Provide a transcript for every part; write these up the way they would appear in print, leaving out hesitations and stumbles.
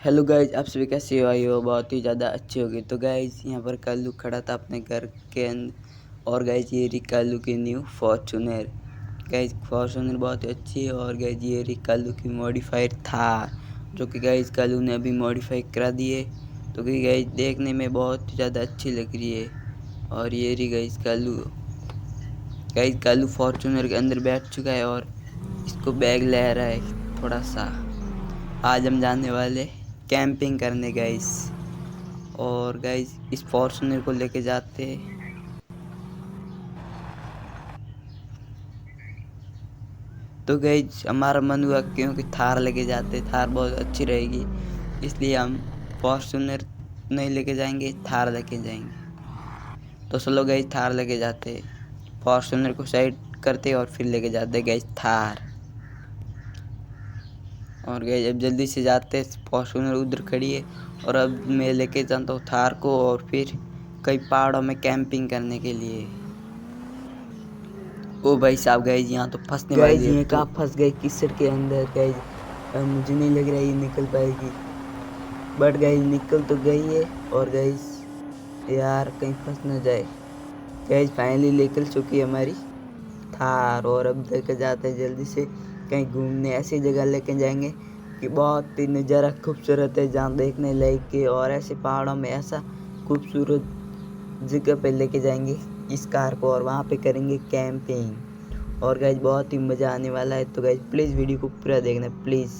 Hello guys, आप सभी कैसे हो? आई हो बहुत ही ज़्यादा अच्छी होगी। तो गाइज यहाँ पर कल्लू खड़ा था अपने घर के अंदर। और गाइज ये रही कल्लू की न्यू फॉर्चूनर। गाइज फॉर्चूनर बहुत ही अच्छी है। और गाइज ये रही कल्लू की मॉडिफाइड थार, जो कि गाइज कल्लू ने अभी मॉडिफाई करा दी है। तो कि गाइज देखने में बहुत ही ज़्यादा अच्छी लग रही है। और ये रही guys Kallu. Guys Kallu Fortuner के अंदर बैठ चुका है और इसको बैग ले रहा है थोड़ा सा। आज हम जाने वाले कैंपिंग करने गाइस। और गाइस इस फॉर्च्यूनर को लेके जाते हैं। तो गाइस हमारा मन हुआ क्योंकि थार लेके जाते, थार बहुत अच्छी रहेगी, इसलिए हम फॉर्च्यूनर नहीं लेके जाएंगे, थार लेके जाएंगे। तो चलो गाइस थार लेके जाते, फॉर्च्यूनर को साइड करते और फिर लेके जाते गाइस थार। और गाइस अब जल्दी से जाते, फॉर्च्यूनर उधर खड़ी है और अब मैं लेके जाता हूँ थार को और फिर कई पहाड़ों में कैंपिंग करने के लिए। ओ भाई साहब गाइस यहाँ तो फंसने वाली है। ये तो कहाँ फंस गए कीचड़ के अंदर गाइज। मुझे नहीं लग रहा ये निकल पाएगी, बट गाइज निकल तो गई है। और गाइज यार कहीं फंस ना जाए। गाइज फाइनली निकल चुकी है हमारी थार। और अब लेकर जाते हैं जल्दी से कहीं घूमने, ऐसी जगह लेके जाएंगे कि बहुत ही नज़ारा खूबसूरत है, जहाँ देखने लायक के। और ऐसे पहाड़ों में ऐसा खूबसूरत जगह पे लेके जाएंगे इस कार को और वहाँ पे करेंगे कैंपिंग। और गाइज बहुत ही मज़ा आने वाला है। तो गाइज प्लीज़ वीडियो को पूरा देखना प्लीज़।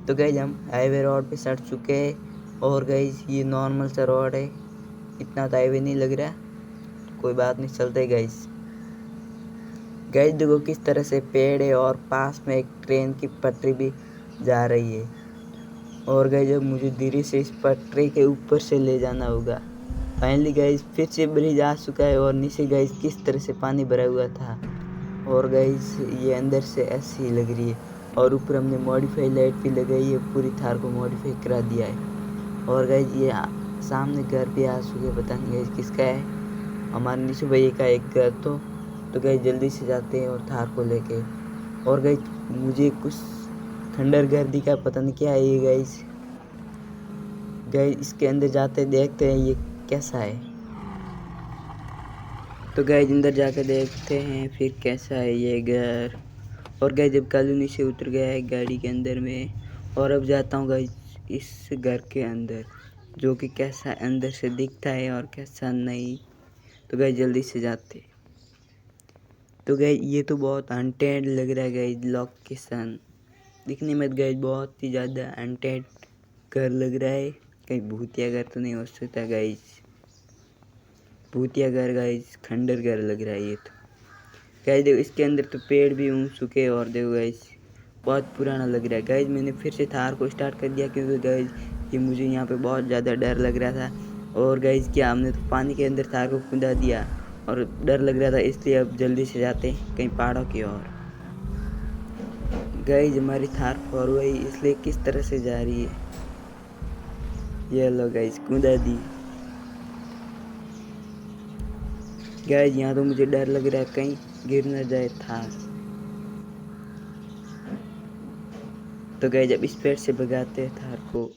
तो गाइज हम हाईवे रोड पे चढ़ चुके हैं। और गाइज ये नॉर्मल सा रोड है, इतना तो हाईवे नहीं लग रहा, कोई बात नहीं, चलते गाइज। गाइज देखो किस तरह से पेड़ है और पास में एक ट्रेन की पटरी भी जा रही है। और गाइज अब मुझे धीरे से इस पटरी के ऊपर से ले जाना होगा। फाइनली गाइज फिर से ब्रिज आ चुका है और नीचे गाइज किस तरह से पानी भरा हुआ था। और गाइज ये अंदर से ऐसी लग रही है। और ऊपर हमने मॉडिफाई लाइट भी लगाई है, पूरी थार को मॉडिफाई करा दिया है। और गाइज ये सामने घर भी आ चुके, पता नहीं गाइज किसका है, हमारे नीशू भैया का एक घर। तो गाइज जल्दी से जाते हैं और थार को लेके। और गाइज मुझे कुछ खंडर घर दिखा, पता नहीं क्या है ये गाइज। गाइज इसके अंदर जाते देखते हैं ये कैसा है। तो गाइज अंदर जाकर देखते हैं फिर कैसा है ये घर। और गाइज जब कॉलोनी से उतर गया है गाड़ी के अंदर में, और अब जाता हूँ गाइज इस घर के अंदर, जो कि कैसा अंदर से दिखता है और कैसा नहीं। तो गाइज जल्दी से जाते। तो गाइज ये तो बहुत अनटेड लग रहा है गाइज, लोकेशन दिखने में गाइज बहुत ही ज़्यादा अनटेड घर लग रहा है। कहीं भूतिया घर तो नहीं हो सकता गाइज, भूतिया घर गाइज, खंडर घर लग रहा है ये तो। गाइज देखो इसके अंदर तो पेड़ भी उग चुके हैं और देखो गाइज बहुत पुराना लग रहा है। गाइज मैंने फिर से थार को स्टार्ट कर दिया क्योंकि गाइज ये मुझे यहाँ पे बहुत ज़्यादा डर लग रहा था। और गाइज क्या हमने तो पानी के अंदर थार को कूदा दिया और डर लग रहा था, इसलिए अब जल्दी से जाते कहीं पहाड़ों की ओर। गाइज हमारी थार फॉरवर्ड इसलिए किस तरह से जा रही है, ये लो गाइज कूदा दी। गाइज यहाँ तो मुझे डर लग रहा है कहीं गिर न जाए थार। तो गाइज अब स्पीड से भगाते हैं थार को।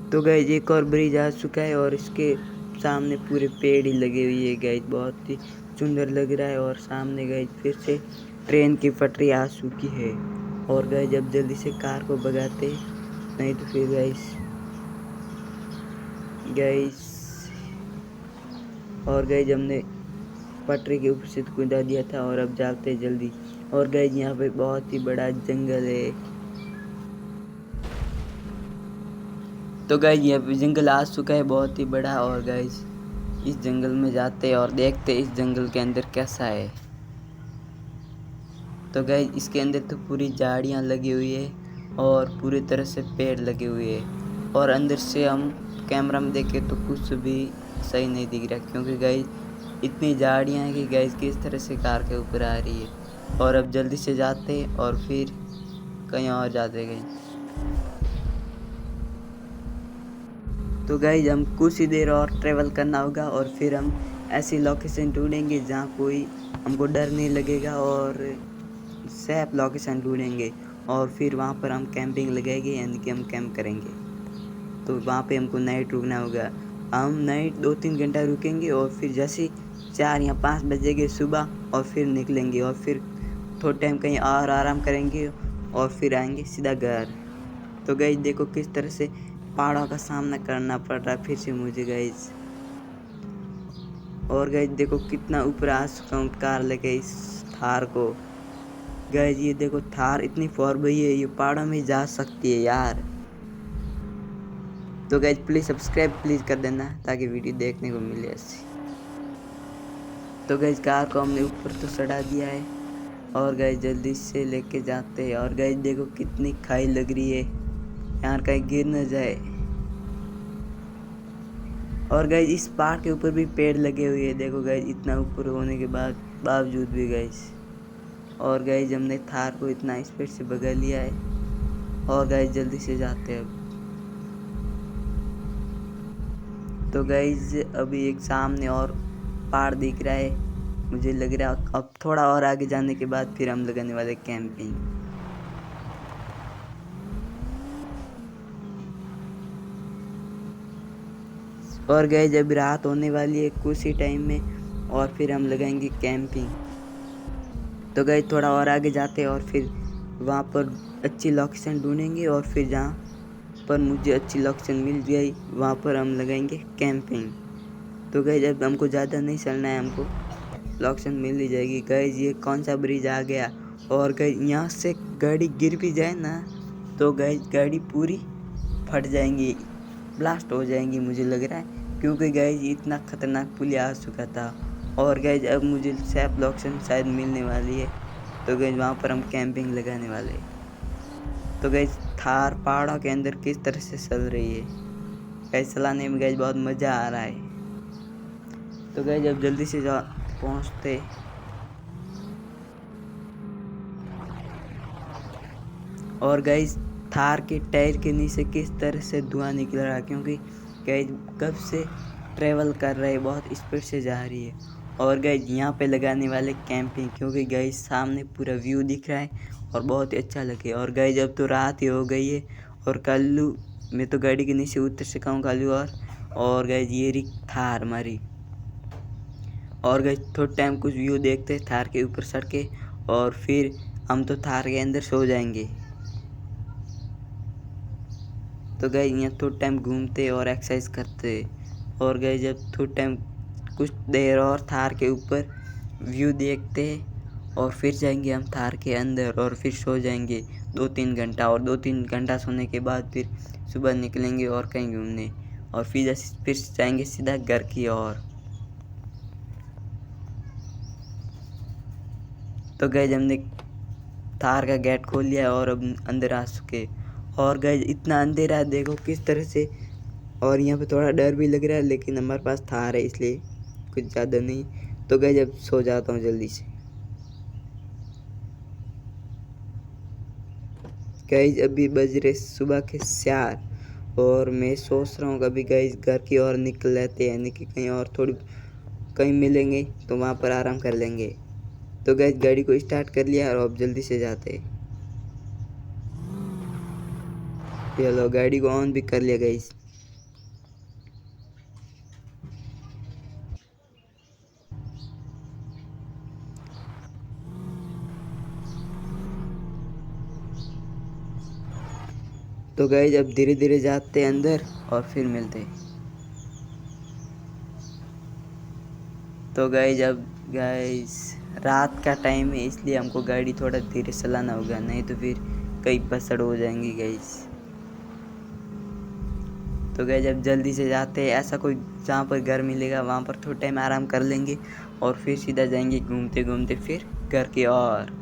तो गाइज एक और ब्रिज आ चुका है और इसके सामने पूरे पेड़ ही लगे हुए हैं गाइज, बहुत ही सुंदर लग रहा है। और सामने गाइज फिर से ट्रेन की पटरी आ चुकी है। और गाइज अब जल्दी से कार को भगाते, नहीं तो फिर गाइज और गाइज हमने पटरी के ऊपर से कूदा दिया था। और अब जाते जल्दी। और गाइज यहाँ पे बहुत ही बड़ा जंगल है। तो गाइज यहाँ पे जंगल आ चुका है बहुत ही बड़ा। और गाइज इस जंगल में जाते और देखते इस जंगल के अंदर कैसा है। तो गाइज इसके अंदर तो पूरी झाड़ियाँ लगी हुई है और पूरी तरह से पेड़ लगे हुए हैं। और अंदर से हम कैमरा में देखें तो कुछ भी सही नहीं दिख रहा, क्योंकि गाइज इतनी झाड़ियाँ हैं कि गाइज किस तरह से कार के ऊपर आ रही है। और अब जल्दी से जाते और फिर कहीं और जाते गए। तो गाइज हम कुछ ही देर और ट्रैवल करना होगा और फिर हम ऐसी लोकेशन ढूंढेंगे जहाँ कोई हमको डर नहीं लगेगा और सेफ लोकेशन ढूंढेंगे। और फिर वहाँ पर हम कैंपिंग लगाएंगे, यानी कि हम कैंप करेंगे। तो वहाँ पे हमको नाइट रुकना होगा। हम नाइट 2-3 घंटा रुकेंगे और फिर जैसे 4 या 5 बजेंगे सुबह और फिर निकलेंगे और फिर थोड़ा टाइम कहीं और आराम करेंगे और फिर आएंगे सीधा घर। तो गाइस देखो किस तरह से पहाड़ों का सामना करना पड़ रहा है फिर से मुझे गाइस। और गाइस देखो कितना ऊपर आ चुका हूँ कार लेके इस थार को। गाइस ये देखो थार इतनी फॉर गई है, ये पहाड़ों में जा सकती है यार। तो गाइस प्लीज़ सब्सक्राइब प्लीज़ कर देना ताकि वीडियो देखने को मिले ऐसी। तो गाइस कार को हमने ऊपर तो चढ़ा दिया है और गाइस जल्दी से लेके जाते हैं। और गाइस देखो कितनी खाई लग रही है, यार कहीं गिर न जाए। और गाइस इस पहाड़ के ऊपर भी पेड़ लगे हुए हैं, देखो गाइस इतना ऊपर होने के बावजूद भी गाइस। और गाइस हमने थार को इतना स्पीड से भगा लिया है और गाइस जल्दी से जाते हैं अब। तो गाइस अभी एक सामने और पहाड़ दिख रहा है, मुझे लग रहा है अब थोड़ा और आगे जाने के बाद फिर हम लगाने वाले कैंपिंग। और गाइस जब रात होने वाली है कुछ ही टाइम में और फिर हम लगाएंगे कैंपिंग। तो गाइस थोड़ा और आगे जाते हैं और फिर वहाँ पर अच्छी लोकेशन ढूंढेंगे और फिर जहाँ पर मुझे अच्छी लोकेशन मिल गई वहाँ पर हम लगाएंगे कैंपिंग। तो गाइस अब हमको ज़्यादा नहीं चलना है, हमको लोकेशन मिल ही जाएगी। गाइस ये कौन सा ब्रिज आ गया। और गाइस यहाँ से गाड़ी गिर भी जाए ना तो गाइस गाड़ी पूरी फट जाएंगी, ब्लास्ट हो जाएंगी मुझे लग रहा है, क्योंकि गाइस इतना खतरनाक पुल आ चुका था। और गाइस अब मुझे सेफ लोकेशन शायद मिलने वाली है, तो गाइस वहाँ पर हम कैंपिंग लगाने वाले हैं। तो गाइस थार पहाड़ों के अंदर किस तरह से चल रही है गाइस, चलाने में गाइस बहुत मज़ा आ रहा है। तो गाइस अब जल्दी से पहुँचते। और गाइस थार के टायर के नीचे किस तरह से धुआं निकल रहा है, क्योंकि गाइस कब से ट्रेवल कर रहे हैं, बहुत स्पीड से जा रही है। और गाइस यहाँ पे लगाने वाले कैंपिंग, क्योंकि गाइस सामने पूरा व्यू दिख रहा है और बहुत ही अच्छा लगे। और गाइस अब तो रात ही हो गई है और कल्लू मैं तो गाड़ी के नीचे उतर सका हूँ कल्लू। और गाइस ये रही थार हमारी। और गाइस थोड़ा टाइम कुछ व्यू देखते थार के ऊपर चढ़ के और फिर हम तो थार के अंदर सो जाएंगे। तो गाइस यहाँ थोड़ा टाइम घूमते और एक्सरसाइज करते। और गाइस जब थोड़ा टाइम कुछ देर और थार के ऊपर व्यू देखते और फिर जाएंगे हम थार के अंदर और फिर सो जाएंगे 2-3 घंटा। और 2-3 घंटा सोने के बाद फिर सुबह निकलेंगे और कहीं घूमने और फिर जाएंगे सीधा घर की ओर। तो गाइस हमने थार का गेट खोल लिया और अब अंदर आ चुके। और गाइस इतना अंधेरा देखो किस तरह से, और यहाँ पे थोड़ा डर भी लग रहा है, लेकिन हमारे पास थार है इसलिए कुछ ज़्यादा नहीं। तो गाइस अब सो जाता हूँ जल्दी से। गाइस अभी बज रहे सुबह के 4 और मैं सोच रहा हूँ कभी गाइस घर की ओर निकल लेते हैं, यानी कि कहीं और थोड़ी कहीं मिलेंगे तो वहाँ पर आराम कर लेंगे। तो गाइस गाड़ी को स्टार्ट कर लिया और अब जल्दी से जाते हैं। चलो गाड़ी को ऑन भी कर लिया गाइस। तो गाइस अब धीरे धीरे जाते हैं अंदर और फिर मिलते हैं। तो गाइस रात का टाइम है इसलिए हमको गाड़ी थोड़ा धीरे चलाना होगा, नहीं तो फिर कई पसड़ हो जाएंगी गाइस। तो गाइस अब जल्दी से जाते हैं, ऐसा कोई जहाँ पर घर मिलेगा वहाँ पर थोड़ा टाइम आराम कर लेंगे और फिर सीधा जाएंगे घूमते घूमते फिर घर की ओर।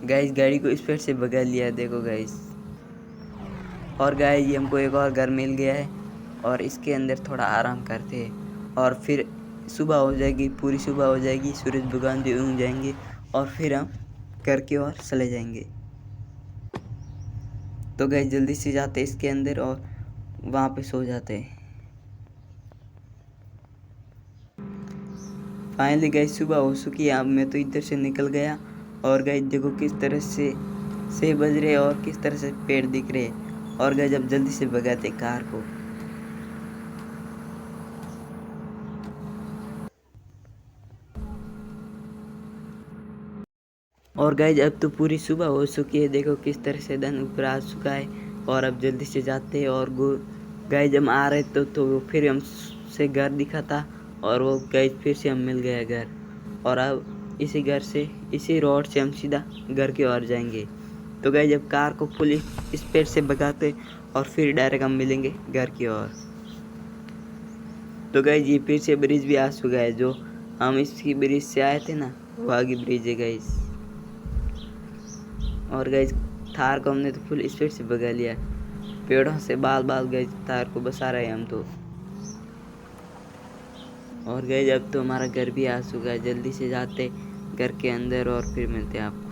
गाइस गाड़ी को स्पीड से भगा लिया देखो गाइस। और गाइस ये हमको एक और घर मिल गया है और इसके अंदर थोड़ा आराम करते हैं और फिर सुबह हो जाएगी, पूरी सुबह हो जाएगी, सूरज भगवान भी उग जाएंगे और फिर हम घर की ओर चले जाएंगे। तो गाइस जल्दी से जाते हैं इसके अंदर और वहाँ पे सो जाते हैं। फाइनली गाइस सुबह हो चुकी है, अब मैं तो इधर से निकल गया और गाइस देखो किस तरह से बज रहे हैं और किस तरह से पेड़ दिख रहे हैं। और गाइस अब जल्दी से भगाते कार को। और गाइस अब तो पूरी सुबह हो चुकी है, देखो किस तरह से दिन ऊपर आ चुका है। और अब जल्दी से जाते हैं। और गाइस हम आ रहे तो वो फिर हमसे घर दिखा था और वो गाइस फिर से हम मिल गया घर। और अब इसी घर से, इसी रोड से हम सीधा घर की ओर जाएंगे। तो गाइस जब कार को फुल स्पीड से भगाते और फिर डायरेक्ट हम मिलेंगे घर की ओर। तो गाइस ये फिर से ब्रिज भी आ चुका है, जो हम इसकी ब्रिज से आए थे ना, वो आगे ब्रिज है गाइस। और गाइस थार को हमने तो फुल स्पीड से भगा लिया, पेड़ों से बाल गाइस थार को बसा रहे हैं हम तो। और गाइस अब तो हमारा घर भी आ चुका है, जल्दी से जाते घर के अंदर और फिर मिलते हैं आपको।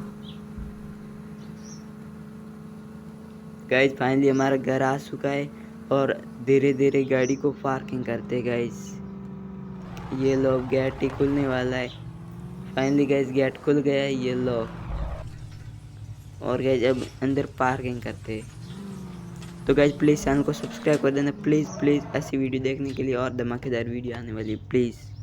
गाइस फाइनली हमारा घर आ चुका है और धीरे धीरे गाड़ी को पार्किंग करते गाइस। ये लो गेट ही खुलने वाला है। फाइनली गाइस गेट खुल गया है, ये लो। और गाइस अब अंदर पार्किंग करते हैं। तो गाइस प्लीज़ चैनल को सब्सक्राइब कर देना, प्लीज़ प्लीज़ ऐसी वीडियो देखने के लिए और धमाकेदार वीडियो आने वाली है, प्लीज़।